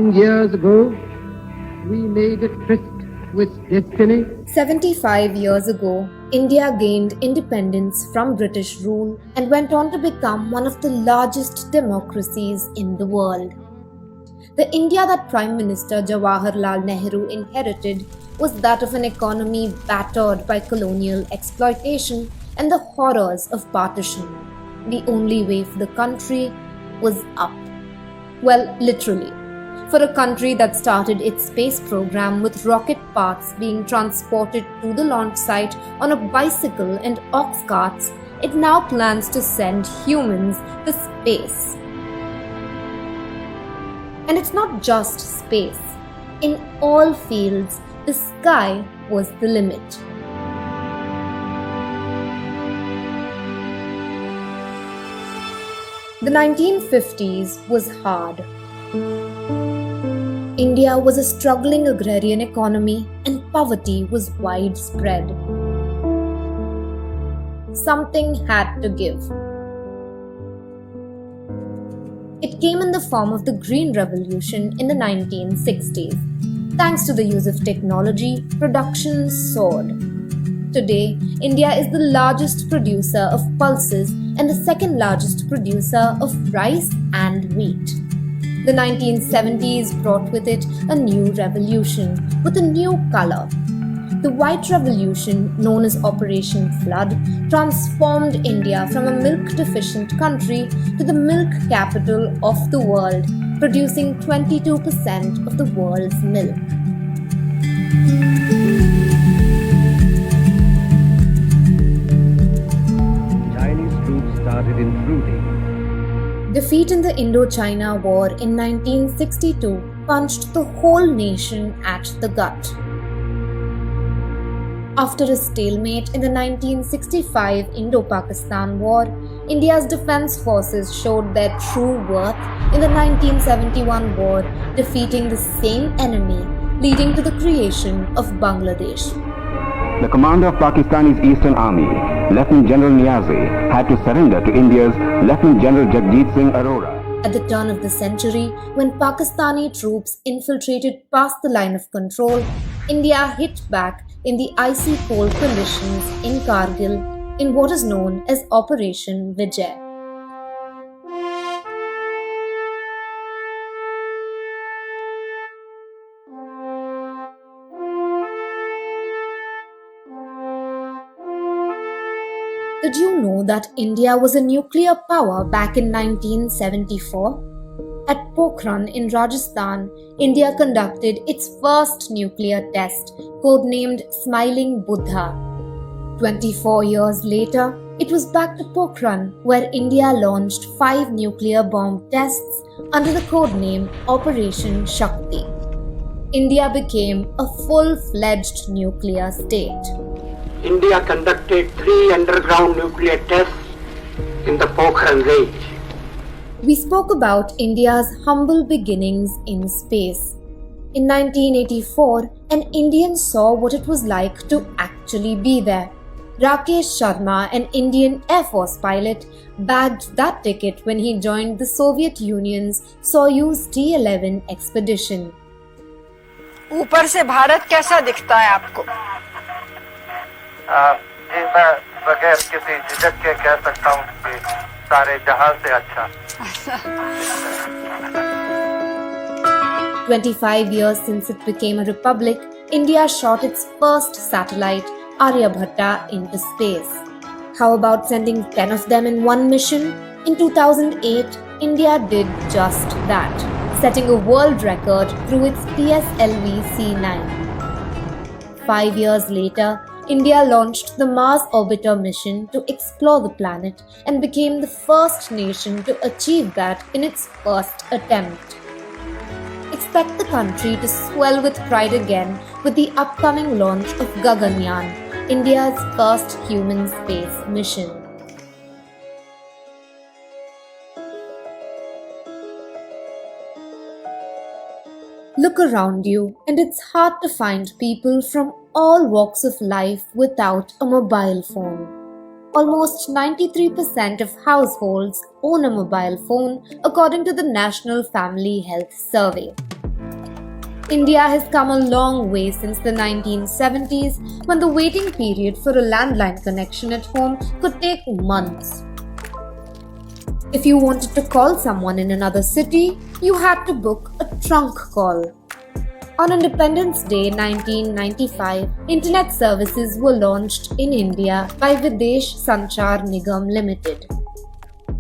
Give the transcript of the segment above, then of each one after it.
Long years ago, we made a tryst with destiny. 75 years ago, India gained independence from British rule and went on to become one of the largest democracies in the world. The India that Prime Minister Jawaharlal Nehru inherited was that of an economy battered by colonial exploitation and the horrors of partition. The only way for the country was up. Well, literally. For a country that started its space program with rocket parts being transported to the launch site on a bicycle and ox carts, it now plans to send humans to space. And it's not just space. In all fields, the sky was the limit. The 1950s was hard. India was a struggling agrarian economy and poverty was widespread. Something had to give. It came in the form of the Green Revolution in the 1960s. Thanks to the use of technology, production soared. Today, India is the largest producer of pulses and the second largest producer of rice and wheat. The 1970s brought with it a new revolution with a new color. The White Revolution, known as Operation Flood, transformed India from a milk-deficient country to the milk capital of the world, producing 22% of the world's milk. Chinese troops started intruding. Defeat in the Indo-China War in 1962 punched the whole nation at the gut. After a stalemate in the 1965 Indo-Pakistan War, India's defense forces showed their true worth in the 1971 war, defeating the same enemy, leading to the creation of Bangladesh. The commander of Pakistani's Eastern Army, Lieutenant General Niazi, had to surrender to India's Lieutenant General Jagjit Singh Arora. At the turn of the century, when Pakistani troops infiltrated past the line of control, India hit back in the icy cold conditions in Kargil in what is known as Operation Vijay. Did you know that India was a nuclear power back in 1974? At Pokhran in Rajasthan, India conducted its first nuclear test, codenamed Smiling Buddha. 24 years later, it was back to Pokhran, where India launched 5 nuclear bomb tests under the codename Operation Shakti. India became a full-fledged nuclear state. India conducted 3 underground nuclear tests in the Pokhran range. We spoke about India's humble beginnings in space. In 1984, an Indian saw what it was like to actually be there. Rakesh Sharma, an Indian Air Force pilot, bagged that ticket when he joined the Soviet Union's Soyuz T-11 expedition. ऊपर से भारत कैसा दिखता है आपको? जी मैं बगैर किसी झिझक के कह सकता हूँ कि सारे जहां से अच्छा. 25 years since it became a republic, India shot its first satellite, Aryabhatta, into space. How about sending 10 of them in one mission? In 2008, India did just that, setting a world record through its PSLV C9. 5 years later, India launched the Mars Orbiter mission to explore the planet and became the first nation to achieve that in its first attempt. Expect the country to swell with pride again with the upcoming launch of Gaganyaan, India's first human space mission. Look around you, and it's hard to find people from all walks of life without a mobile phone. Almost 93% of households own a mobile phone, according to the National Family Health Survey. India has come a long way since the 1970s, when the waiting period for a landline connection at home could take months. If you wanted to call someone in another city, you had to book a trunk call. On Independence Day 1995, internet services were launched in India by Videsh Sanchar Nigam Limited.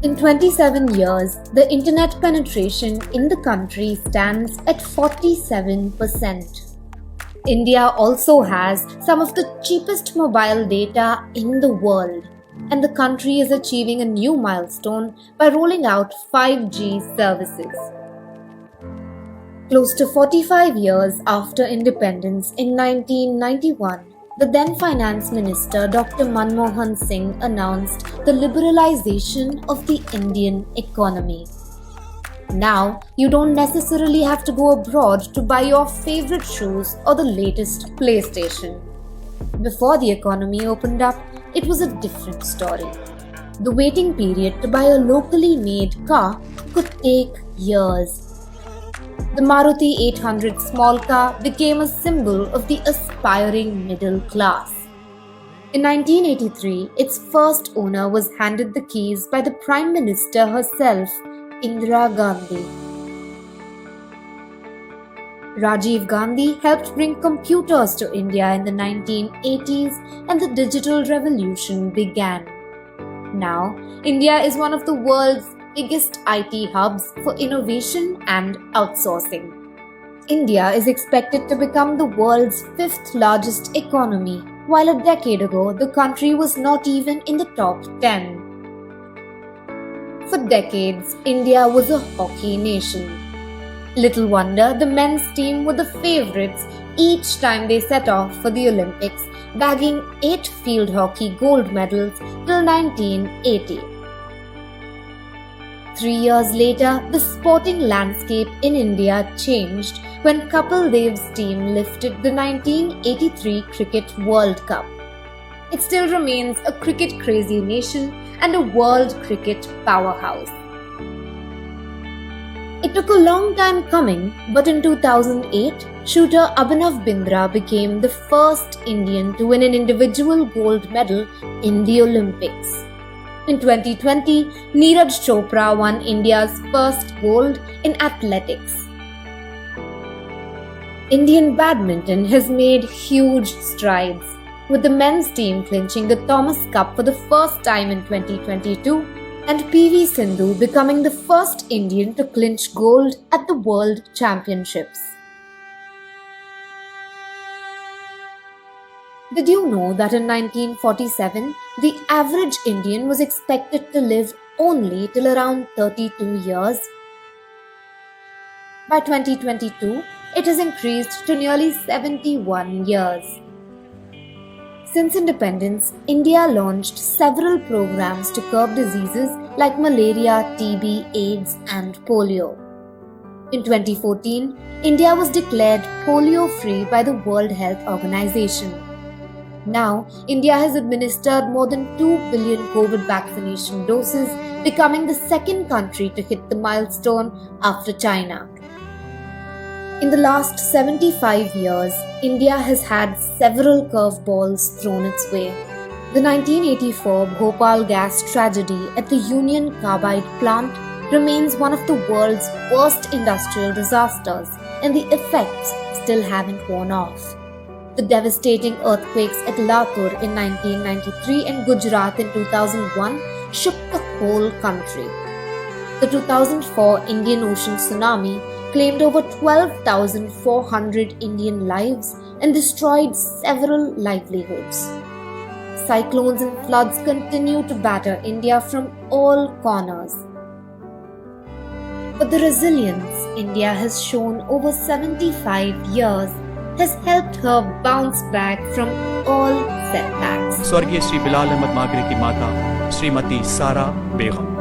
In 27 years, the internet penetration in the country stands at 47%. India also has some of the cheapest mobile data in the world, and the country is achieving a new milestone by rolling out 5G services. Close to 45 years after independence in 1991, the then Finance Minister Dr. Manmohan Singh announced the liberalization of the Indian economy. Now, you don't necessarily have to go abroad to buy your favorite shoes or the latest PlayStation. Before the economy opened up, it was a different story. The waiting period to buy a locally made car could take years. The Maruti 800 small car became a symbol of the aspiring middle class. In 1983, its first owner was handed the keys by the Prime Minister herself, Indira Gandhi. Rajiv Gandhi helped bring computers to India in the 1980s, and the digital revolution began. Now, India is one of the world's biggest IT hubs for innovation and outsourcing. India is expected to become the world's 5th largest economy, while a decade ago the country was not even in the top 10. For decades, India was a hockey nation. Little wonder the men's team were the favourites each time they set off for the Olympics, bagging 8 field hockey gold medals till 1980. 3 years later, the sporting landscape in India changed when Kapil Dev's team lifted the 1983 Cricket World Cup. It still remains a cricket-crazy nation and a world cricket powerhouse. It took a long time coming, but in 2008, shooter Abhinav Bindra became the first Indian to win an individual gold medal in the Olympics. In 2020, Neeraj Chopra won India's first gold in athletics. Indian badminton has made huge strides, with the men's team clinching the Thomas Cup for the first time in 2022 and PV Sindhu becoming the first Indian to clinch gold at the World Championships. Did you know that in 1947, the average Indian was expected to live only till around 32 years? By 2022, it has increased to nearly 71 years. Since independence, India launched several programs to curb diseases like malaria, TB, AIDS, and polio. In 2014, India was declared polio-free by the World Health Organization. Now, India has administered more than 2 billion COVID vaccination doses, becoming the second country to hit the milestone after China. In the last 75 years, India has had several curveballs thrown its way. The 1984 Bhopal gas tragedy at the Union Carbide plant remains one of the world's worst industrial disasters, and the effects still haven't worn off. The devastating earthquakes at Latur in 1993 and Gujarat in 2001 shook the whole country. The 2004 Indian Ocean tsunami claimed over 12,400 Indian lives and destroyed several livelihoods. Cyclones and floods continue to batter India from all corners. But the resilience India has shown over 75 years has helped her bounce back from all setbacks. स्वर्गीय श्री बिलाल अहमद मागरे की माता श्रीमती सारा बेगम